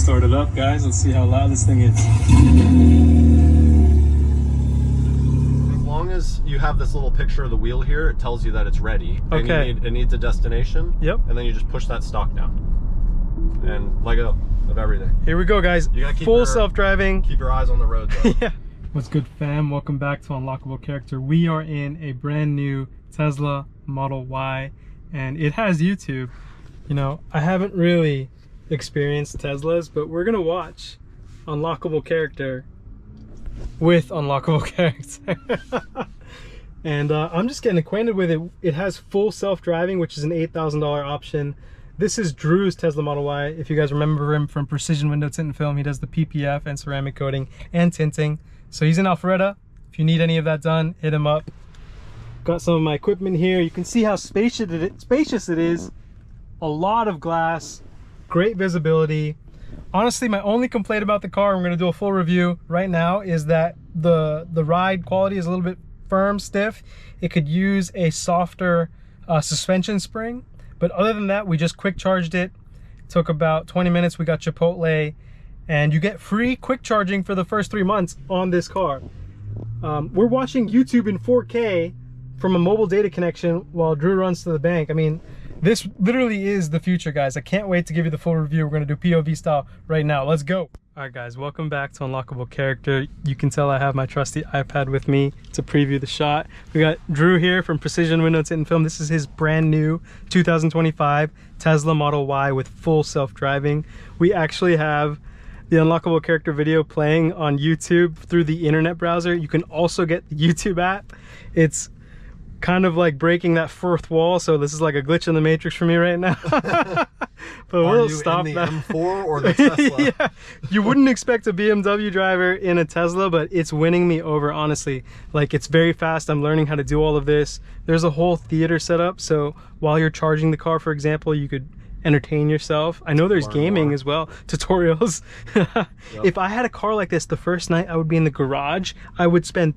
start it up, guys. Let's see how loud this thing is. As long as you have this little picture of the wheel here, it tells you that it's ready. Okay. And it needs a destination. Yep. And then you just push that stock down. And let go of everything. Here we go, guys. You gotta keep full self-driving. Keep your eyes on the road, though. Yeah. What's good, fam? Welcome back to Unlockable Character. We are in a brand new Tesla Model Y, and it has YouTube. You know, I haven't really experienced Teslas, but we're gonna watch Unlockable Character with Unlockable Character. And I'm just getting acquainted with it. It has full self-driving, which is an $8,000 option. This is Drew's Tesla Model Y. If you guys remember him from Precision Window Tint and Film, he does the PPF and ceramic coating and tinting. So he's in Alpharetta. If you need any of that done, hit him up. Got some of my equipment here. You can see how spacious it is. A lot of glass, great visibility. Honestly, my only complaint about the car, I'm gonna do a full review right now, is that the ride quality is a little bit firm, stiff. It could use a softer suspension spring. But other than that, we just quick charged it. Took about 20 minutes. We got Chipotle, and you get free quick charging for the first 3 months on this car. We're watching YouTube in 4K from a mobile data connection while Drew runs to the bank. I mean, this literally is the future, guys. I can't wait to give you the full review. We're gonna do POV style right now. Let's go. All right, guys, welcome back to Unlockable Character. You can tell I have my trusty iPad with me to preview the shot. We got Drew here from Precision Window Tint and Film. This is his brand new 2025 Tesla Model Y with full self-driving. We actually have the Unlockable Character video playing on YouTube through the internet browser. You can also get the YouTube app. It's kind of like breaking that fourth wall, so this is like a glitch in the matrix for me right now. But we'll stop that. M4 or the Tesla? Yeah, you wouldn't expect a BMW driver in a Tesla, but it's winning me over, honestly. Like, it's very fast. I'm learning how to do all of this. There's a whole theater set up, so while you're charging the car, for example, you could entertain yourself. I know there's gaming as well, tutorials. Yep. If I had a car like this, the first night I would be in the garage, I would spend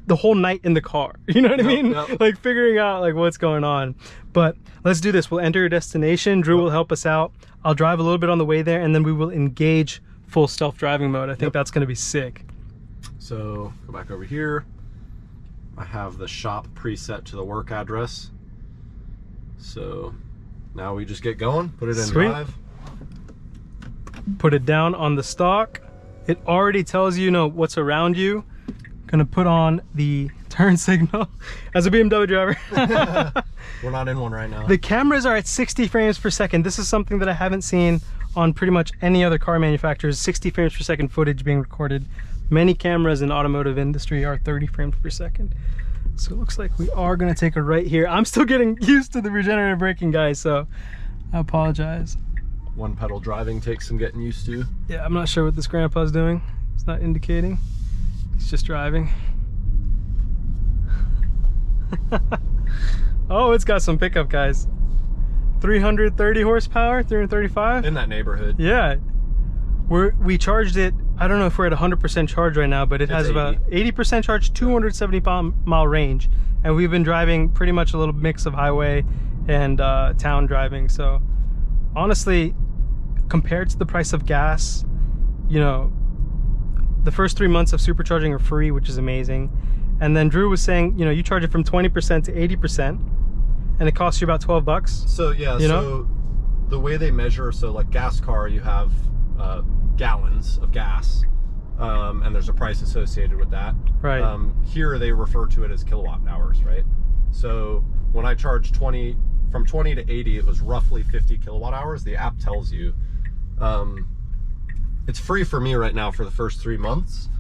the whole night in the car, you know what I mean? Yep. Like figuring out like what's going on. But let's do this. We'll enter your destination. Drew will help us out. I'll drive a little bit on the way there, and then we will engage full self-driving mode. I think that's going to be sick. So go back over here. I have the shop preset to the work address. So now we just get going, put it in drive. Put it down on the stock. It already tells you, what's around you. Gonna put on the turn signal as a BMW driver. We're not in one right now. The cameras are at 60 frames per second. This is something that I haven't seen on pretty much any other car manufacturers. 60 frames per second footage being recorded. Many cameras in the automotive industry are 30 frames per second. So it looks like we are gonna take a right here. I'm still getting used to the regenerative braking, guys, so I apologize. One pedal driving takes some getting used to. Yeah, I'm not sure what this grandpa's doing. It's not indicating. He's just driving. Oh, it's got some pickup, guys. 330 horsepower, 335. In that neighborhood. Yeah. We charged it, I don't know if we're at 100% charge right now, but it has 80. About 80% charge, 270 mile range. And we've been driving pretty much a little mix of highway and town driving. So honestly, compared to the price of gas, the first 3 months of supercharging are free, which is amazing. And then Drew was saying, you charge it from 20% to 80%, and it costs you about 12 bucks. So yeah, so the way they measure, so like gas car, you have gallons of gas, and there's a price associated with that. Right. Here they refer to it as kilowatt hours, right? So when I charged from 20 to 80, it was roughly 50 kilowatt hours. The app tells you. It's free for me right now for the first 3 months,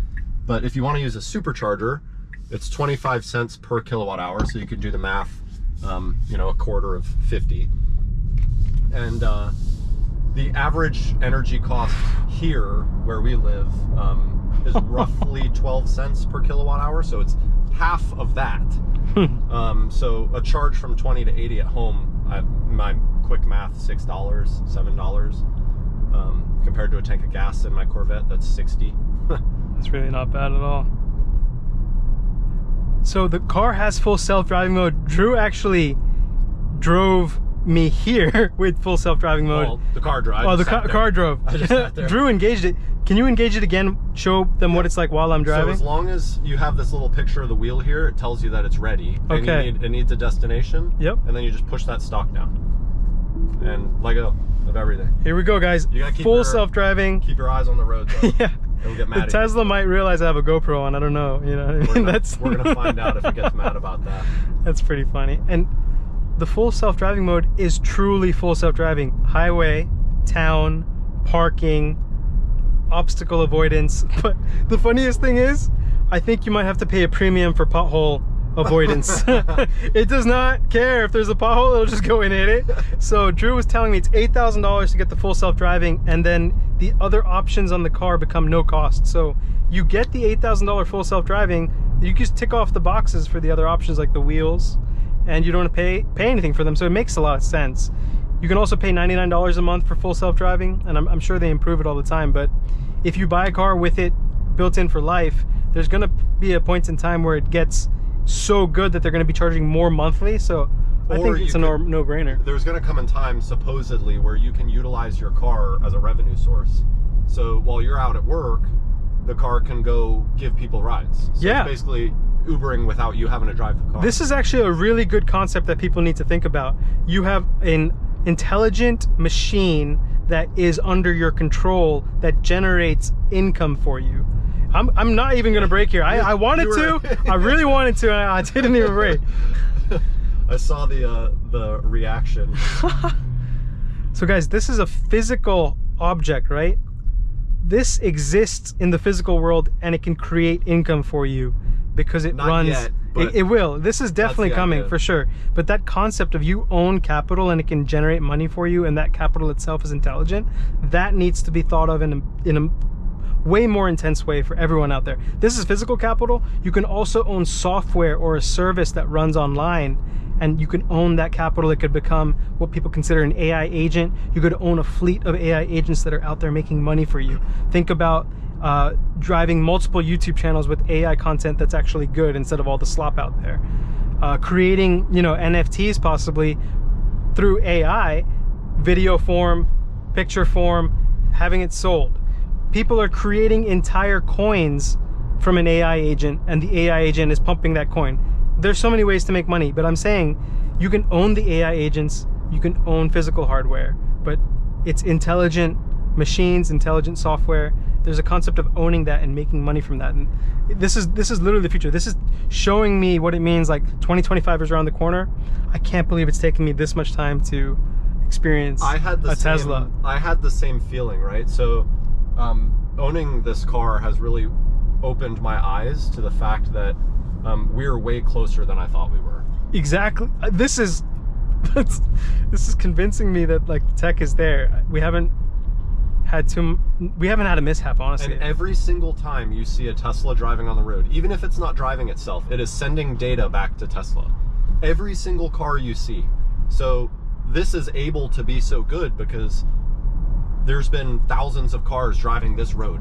but if you want to use a supercharger, it's 25 cents per kilowatt hour, so you can do the math, a quarter of 50. And the average energy cost here, where we live, is roughly 12 cents per kilowatt hour, so it's half of that. So a charge from 20 to 80 at home, my quick math, $6, $7. Compared to a tank of gas in my Corvette, that's 60. That's really not bad at all. So the car has full self-driving mode. Drew actually drove me here with full self-driving mode. Well, the car drove. Oh, the car drove. I just sat there. Drew engaged it. Can you engage it again? Show them what it's like while I'm driving? So as long as you have this little picture of the wheel here, it tells you that it's ready. Okay. And it needs a destination. Yep. And then you just push that stock down. And let go of everything. Here we go, guys. You gotta keep full self-driving. Keep your eyes on the road, though. Yeah. It'll get mad The at Tesla might realize I have a GoPro on. I don't know. You know, we're gonna find out if it gets mad about that. That's pretty funny. And the full self-driving mode is truly full self-driving. Highway, town, parking, obstacle avoidance. But the funniest thing is, I think you might have to pay a premium for pothole avoidance. It does not care if there's a pothole, it'll just go and hit it. So Drew was telling me it's $8,000 to get the full self-driving, and then the other options on the car become no cost. So you get the $8,000 full self-driving, you just tick off the boxes for the other options like the wheels, and you don't have to pay anything for them. So it makes a lot of sense. You can also pay $99 a month for full self-driving, and I'm sure they improve it all the time. But if you buy a car with it built in for life, there's going to be a point in time where it gets so good that they're going to be charging more monthly. So I think it's a no-brainer. There's going to come a time, supposedly, where you can utilize your car as a revenue source. So while you're out at work, the car can go give people rides. So yeah. It's basically Ubering without you having to drive the car. This is actually a really good concept that people need to think about. You have an intelligent machine that is under your control that generates income for you. I'm not even going to break here. I wanted to. I really wanted to, and I didn't even break. I saw the reaction. So guys, this is a physical object, right? This exists in the physical world, and it can create income for you because it runs. Yet, but it will. This is definitely coming for sure. But that concept of you own capital and it can generate money for you, and that capital itself is intelligent, that needs to be thought of in a way more intense way for everyone out there. This is physical capital. You can also own software or a service that runs online, and you can own that capital. It could become what people consider an AI agent. You could own a fleet of AI agents that are out there making money for you. Think about driving multiple YouTube channels with AI content that's actually good instead of all the slop out there. Creating, you know, NFTs possibly through AI, video form, picture form, having it sold. People are creating entire coins from an AI agent, and the AI agent is pumping that coin. There's so many ways to make money, but I'm saying you can own the AI agents, you can own physical hardware, but it's intelligent machines, intelligent software. There's a concept of owning that and making money from that. And this is literally the future. This is showing me what it means. Like 2025 is around the corner. I can't believe it's taken me this much time to experience Tesla. I had the same feeling, right? So owning this car has really opened my eyes to the fact that we're way closer than I thought we were. Exactly. This is convincing me that like tech is there. We haven't had a mishap, honestly. And every single time you see a Tesla driving on the road, even if it's not driving itself, it is sending data back to Tesla. Every single car you see. So this is able to be so good because there's been thousands of cars driving this road.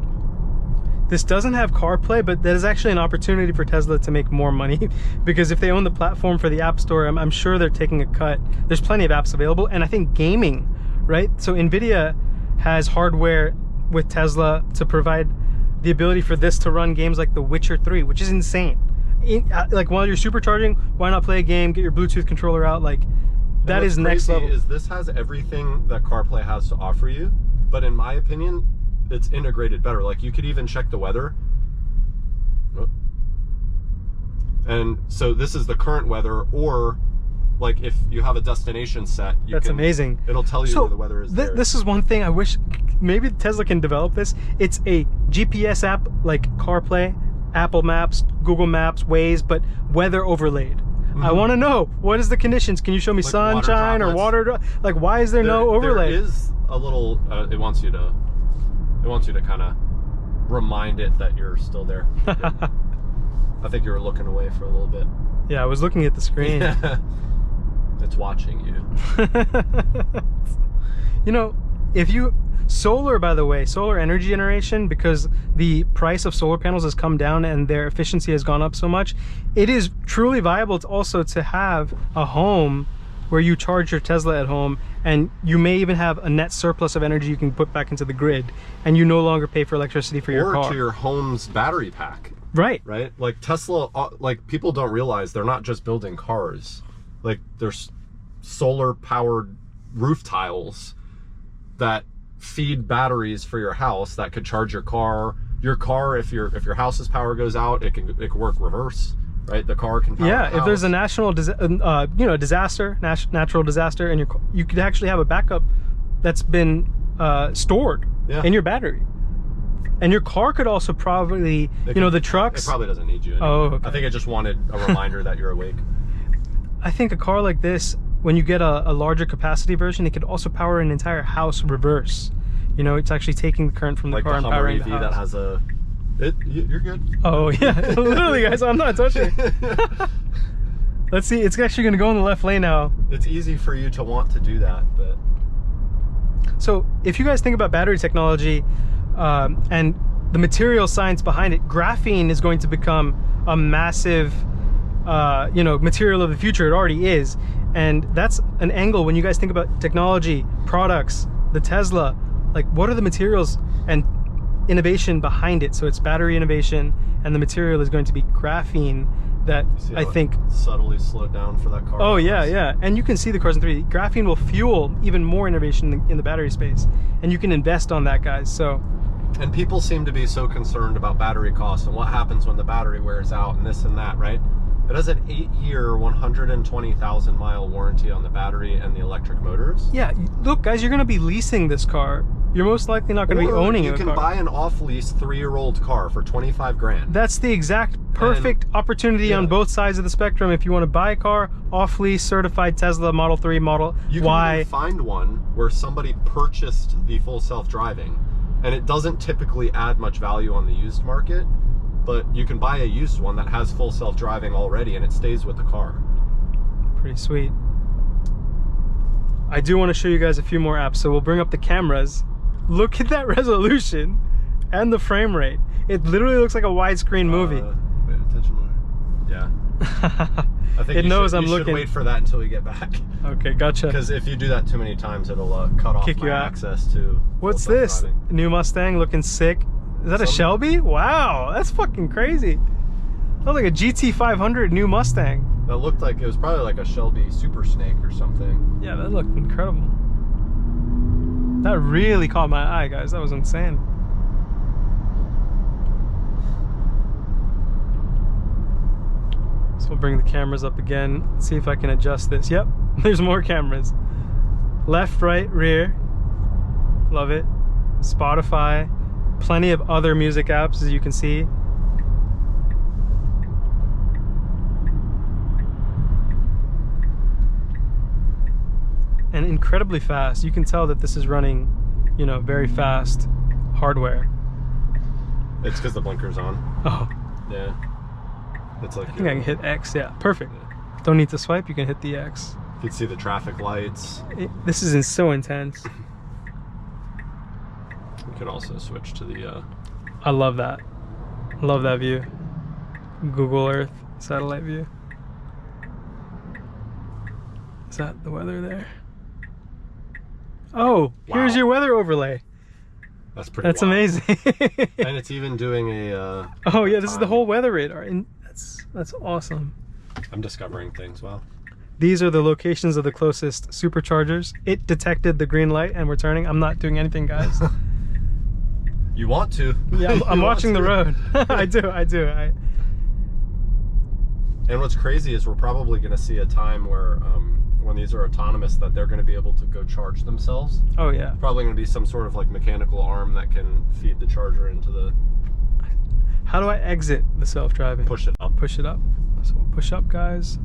This doesn't have CarPlay, but that is actually an opportunity for Tesla to make more money because if they own the platform for the App Store, I'm sure they're taking a cut. There's plenty of apps available, and I think gaming, right? So NVIDIA has hardware with Tesla to provide the ability for this to run games like The Witcher 3, which is insane. Like while you're supercharging, why not play a game, get your Bluetooth controller out? Like that is next level. This has everything that CarPlay has to offer you, but in my opinion, it's integrated better. Like you could even check the weather. And so this is the current weather, or like if you have a destination set, that's amazing. It'll tell you where the weather is there. This is one thing I wish maybe Tesla can develop this. It's a GPS app like CarPlay, Apple Maps, Google Maps, Waze, but weather overlaid. I want to know, what is the conditions? Can you show me like sunshine or water? Like, why is there no overlay? There is a little, it wants you to kind of remind it that you're still there. I think you were looking away for a little bit. Yeah, I was looking at the screen. It's watching you. You know, solar, by the way, solar energy generation, because the price of solar panels has come down and their efficiency has gone up so much, it is truly viable also to have a home where you charge your Tesla at home, and you may even have a net surplus of energy you can put back into the grid, and you no longer pay for electricity for your car. Or to your home's battery pack. Right. Right? Like Tesla, like people don't realize they're not just building cars. Like there's solar powered roof tiles that feed batteries for your house that could charge your car. Your car, if your house's power goes out, it can work reverse. Right, the car can power the if there's a house. national natural disaster, and you could actually have a backup that's been stored in your battery. And your car could also probably, the trucks. It probably doesn't need you anymore. Oh, okay. I think it just wanted a reminder that you're awake. I think a car like this, when you get a larger capacity version, it could also power an entire house reverse. It's actually taking the current from the car and powering the house. That has a. You're good. Oh yeah, literally, guys, I'm not touching. Let's see, it's actually going to go in the left lane now. It's easy for you to want to do that, but. So if you guys think about battery technology and the material science behind it, graphene is going to become a massive, material of the future. It already is, and that's an angle when you guys think about technology, products, the Tesla. Like, what are the materials and innovation behind it? So it's battery innovation, and the material is going to be graphene that I think subtly slowed down for that car. Oh yeah, and you can see the cars in 3D. Graphene will fuel even more innovation in the battery space, and you can invest on that, guys. So, and people seem to be so concerned about battery costs and what happens when the battery wears out and this and that, right? It has an 8-year, 120,000 mile warranty on the battery and the electric motors. Yeah, look, guys, you're going to be leasing this car. You're most likely not going to be owning it. You can buy an off-lease 3-year-old car for 25 grand. That's the exact perfect opportunity on both sides of the spectrum. If you want to buy a car, off-lease, certified Tesla Model 3, Model Y. You can even find one where somebody purchased the full self-driving, and it doesn't typically add much value on the used market, but you can buy a used one that has full self-driving already, and it stays with the car. Pretty sweet. I do want to show you guys a few more apps, so we'll bring up the cameras. Look at that resolution and the frame rate. It literally looks like a widescreen movie. Wait, attention more. Yeah. I think it knows I'm looking. You should wait for that until we get back. Okay, gotcha. Because if you do that too many times, it'll cut off my access to. What's this? New Mustang looking sick. Is that a Shelby? Wow, that's fucking crazy. That was like a GT500 new Mustang. That looked like it was probably like a Shelby Super Snake or something. Yeah, that looked incredible. That really caught my eye, guys. That was insane. So we'll bring the cameras up again. See if I can adjust this. Yep, there's more cameras. Left, right, rear. Love it. Spotify. Plenty of other music apps, as you can see. And incredibly fast. You can tell that this is running, very fast hardware. It's because the blinker's on. Oh. Yeah. It's like. I think I can hit X. Yeah, perfect. Yeah. Don't need to swipe. You can hit the X. You can see the traffic lights. This is so intense. You can also switch to the. I love that. Love that view. Google Earth satellite view. Is that the weather there? Oh, wow. Here's your weather overlay. That's pretty. That's wild. Amazing. And it's even doing a. Oh yeah, this is the whole weather radar, and that's awesome. I'm discovering things. Wow. These are the locations of the closest superchargers. It detected the green light, and we're turning. I'm not doing anything, guys. You want to? Yeah, I'm watching the road. I do. And what's crazy is we're probably going to see a time where when these are autonomous, that they're going to be able to go charge themselves. Oh yeah. Probably going to be some sort of like mechanical arm that can feed the charger into the. How do I exit the self-driving? Push it up. Push it up. So we'll push up, guys.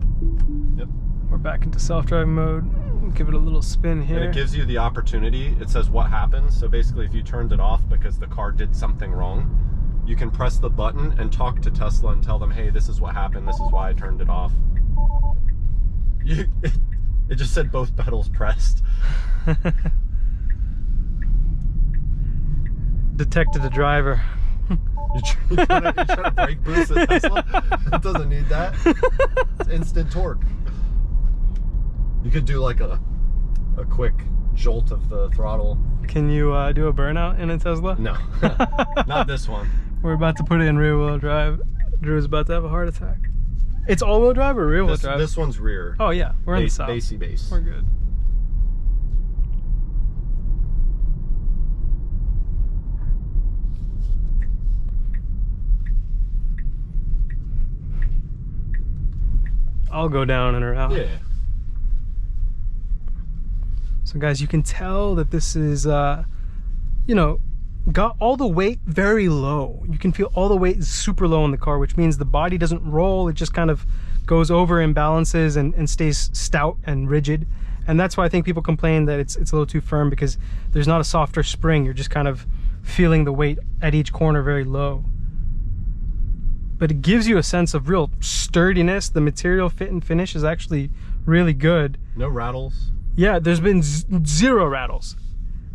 Yep. We're back into self-driving mode. We'll give it a little spin here. And it gives you the opportunity. It says what happens. So basically, if you turned it off because the car did something wrong, you can press the button and talk to Tesla and tell them, hey, this is what happened. This is why I turned it off. It just said both pedals pressed. Detected a driver. You trying to brake boost a Tesla? It doesn't need that. It's instant torque. You could do like a quick jolt of the throttle. Can you do a burnout in a Tesla? No, not this one. We're about to put it in rear wheel drive. Drew's about to have a heart attack. It's all wheel drive or rear wheel drive? This one's rear. Oh yeah, we're in the south. Bassy bass. We're good. I'll go down and around. Yeah. So guys, you can tell that this is, you know, got all the weight very low. You can feel all the weight is super low in the car, which means the body doesn't roll. It just kind of goes over and balances and stays stout and rigid. And that's why I think people complain that it's a little too firm, because there's not a softer spring. You're just kind of feeling the weight at each corner very low. But it gives you a sense of real sturdiness. The material fit and finish is actually really good. No rattles. Yeah, there's been zero rattles.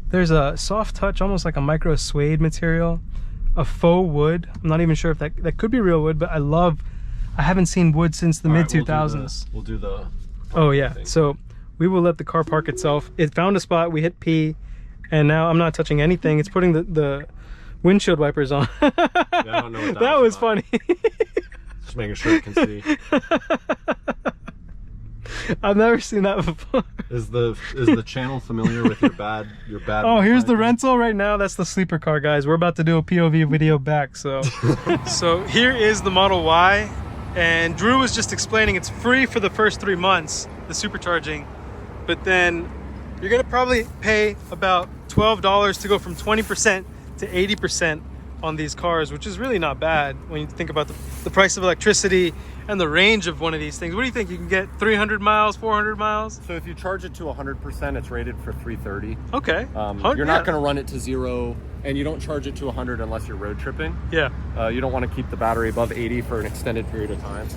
There's a soft touch, almost like a micro suede material, a faux wood. I'm not even sure if that could be real wood, but I haven't seen wood since the mid 2000s. We'll do the oh yeah, so we will let the car park itself. It found a spot, we hit P, and now I'm not touching anything. It's putting the windshield wipers on. Yeah, I don't know what that was funny. Just making sure you can see. I've never seen that before. Is the channel familiar with your bad Oh, here's the rental right now. That's the sleeper car, guys. We're about to do a POV video back, so so here is the Model Y, and Drew was just explaining it's free for the first 3 months, the supercharging, but then you're gonna probably pay about $12 to go from 20% to 80% on these cars, which is really not bad when you think about the price of electricity and the range of one of these things. What do you think? You can get 300 miles, 400 miles? So if you charge it to 100%, it's rated for 330. Okay. You're not going to run it to 0, and you don't charge it to 100 unless you're road tripping. Yeah. You don't want to keep the battery above 80 for an extended period of time.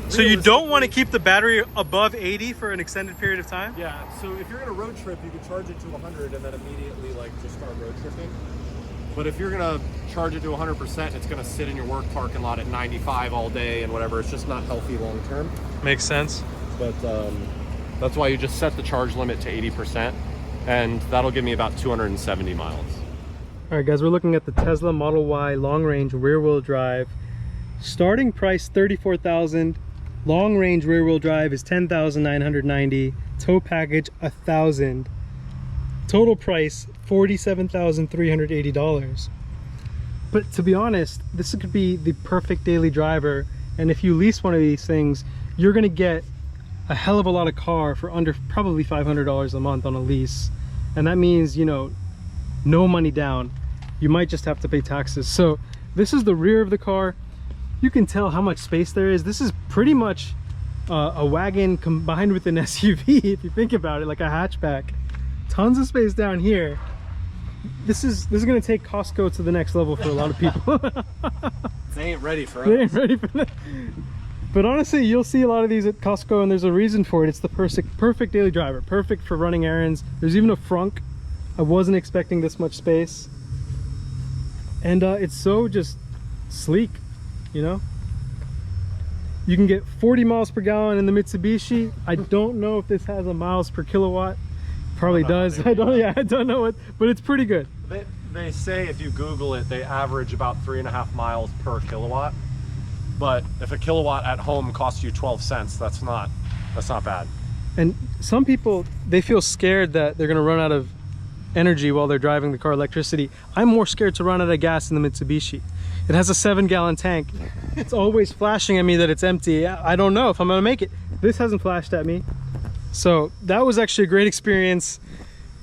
So you don't want to keep the battery above 80 for an extended period of time? Yeah, so if you're going to road trip, you can charge it to 100 and then immediately just start road tripping. But if you're going to charge it to 100%, it's going to sit in your work parking lot at 95 all day and whatever. It's just not healthy long term. Makes sense. But that's why you just set the charge limit to 80%, and that'll give me about 270 miles. All right, guys, we're looking at the Tesla Model Y long range rear wheel drive. Starting price $34,000. Long range rear wheel drive is $10,990. Tow package $1,000. Total price $47,380. But to be honest, this could be the perfect daily driver, and if you lease one of these things, you're gonna get a hell of a lot of car for under probably $500 a month on a lease. And that means, you know, no money down. You might just have to pay taxes. So this is the rear of the car. You can tell how much space there is. This is pretty much a wagon combined with an SUV, if you think about it, like a hatchback. Tons of space down here. This is going to take Costco to the next level for a lot of people. They ain't ready for us. They ain't ready for that. But honestly, you'll see a lot of these at Costco, and there's a reason for it. It's the perfect daily driver, perfect for running errands. There's even a frunk. I wasn't expecting this much space. And it's so just sleek, you know? You can get 40 miles per gallon in the Mitsubishi. I don't know if this has a miles per kilowatt. Probably does. I don't know what, but it's pretty good. They say if you Google it, they average about 3.5 miles per kilowatt. But if a kilowatt at home costs you 12 cents, that's not bad. And some people, they feel scared that they're going to run out of energy while they're driving the car, electricity. I'm more scared to run out of gas in the Mitsubishi. It has a 7-gallon tank. It's always flashing at me that it's empty. I don't know if I'm going to make it. This hasn't flashed at me. So that was actually a great experience.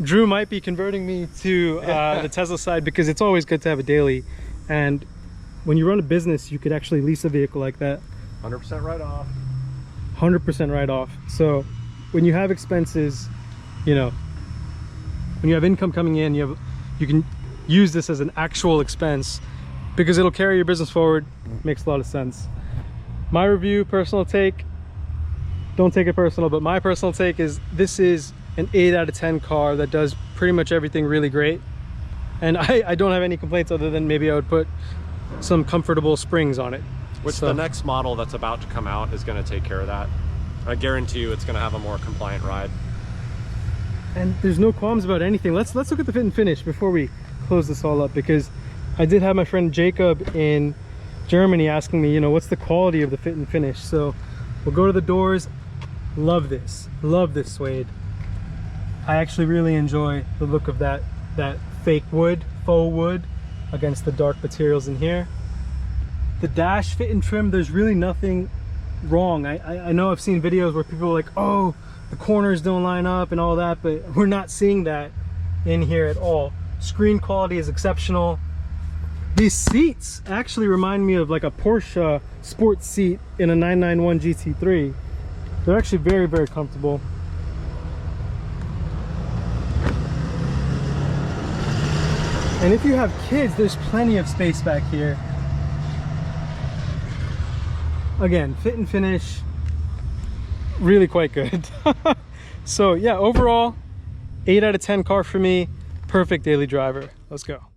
Drew might be converting me to the Tesla side, because it's always good to have a daily. And when you run a business, you could actually lease a vehicle like that. 100% write-off. 100% write-off. So when you have expenses, you know, when you have income coming in, you can use this as an actual expense, because it'll carry your business forward. Makes a lot of sense. My review, personal take, don't take it personal, but my personal take is this is an 8 out of 10 car that does pretty much everything really great. And I don't have any complaints, other than maybe I would put some comfortable springs on it. Which the next model that's about to come out is going to take care of that. I guarantee you it's going to have a more compliant ride. And there's no qualms about anything. Let's look at the fit and finish before we close this all up, because I did have my friend Jacob in Germany asking me, you know, what's the quality of the fit and finish. So we'll go to the doors. Love this suede. I actually really enjoy the look of that fake wood, faux wood, against the dark materials in here. The dash fit and trim, there's really nothing wrong. I know I've seen videos where people are like, oh, the corners don't line up and all that, but we're not seeing that in here at all. Screen quality is exceptional. These seats actually remind me of like a Porsche sports seat in a 991 GT3. They're actually very, very comfortable. And if you have kids, there's plenty of space back here. Again, fit and finish, really quite good. So yeah, overall, 8 out of 10 car for me. Perfect daily driver. Let's go.